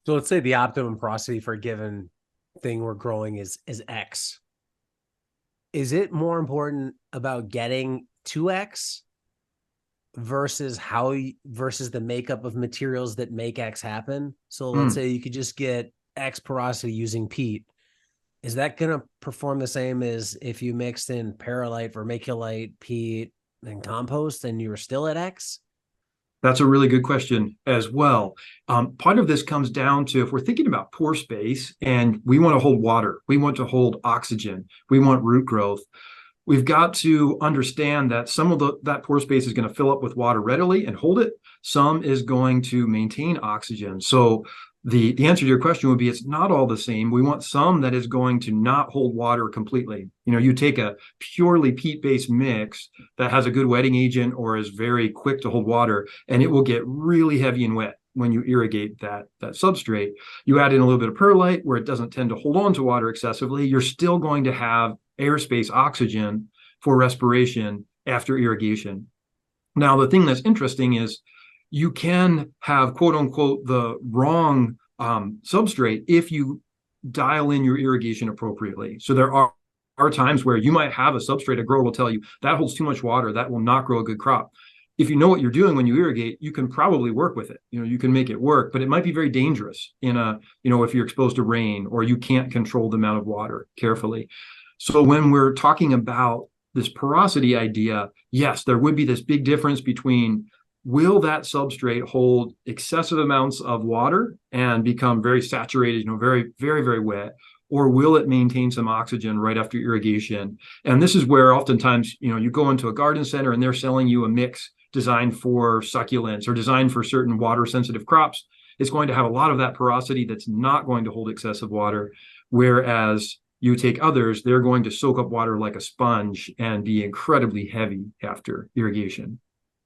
So let's say the optimum porosity for a given thing we're growing is X. Is it more important about getting to X versus versus the makeup of materials that make X happen? So let's Mm. say you could just get X porosity using peat. Is that going to perform the same as if you mixed in perlite, vermiculite, peat, and compost and you were still at X? That's a really good question as well. Part of this comes down to if we're thinking about pore space and we want to hold water, we want to hold oxygen, we want root growth. We've got to understand that some of that pore space is going to fill up with water readily and hold it. Some is going to maintain oxygen. So the answer to your question would be it's not all the same. We want some that is going to not hold water completely. You take a purely peat-based mix that has a good wetting agent or is very quick to hold water, and it will get really heavy and wet when you irrigate that substrate. You add in a little bit of perlite where it doesn't tend to hold on to water excessively. You're still going to have airspace oxygen for respiration after irrigation. Now, the thing that's interesting is you can have quote unquote the wrong substrate if you dial in your irrigation appropriately. So there are times where you might have a substrate, a grower will tell you that holds too much water, that will not grow a good crop. If you know what you're doing when you irrigate, you can probably work with it. You can make it work, but it might be very dangerous if you're exposed to rain or you can't control the amount of water carefully. So when we're talking about this porosity idea, yes, there would be this big difference between will that substrate hold excessive amounts of water and become very saturated, very, very, very wet, or will it maintain some oxygen right after irrigation? And this is where oftentimes, you go into a garden center and they're selling you a mix designed for succulents or designed for certain water sensitive crops. It's going to have a lot of that porosity that's not going to hold excessive water. Whereas you take others, they're going to soak up water like a sponge and be incredibly heavy after irrigation.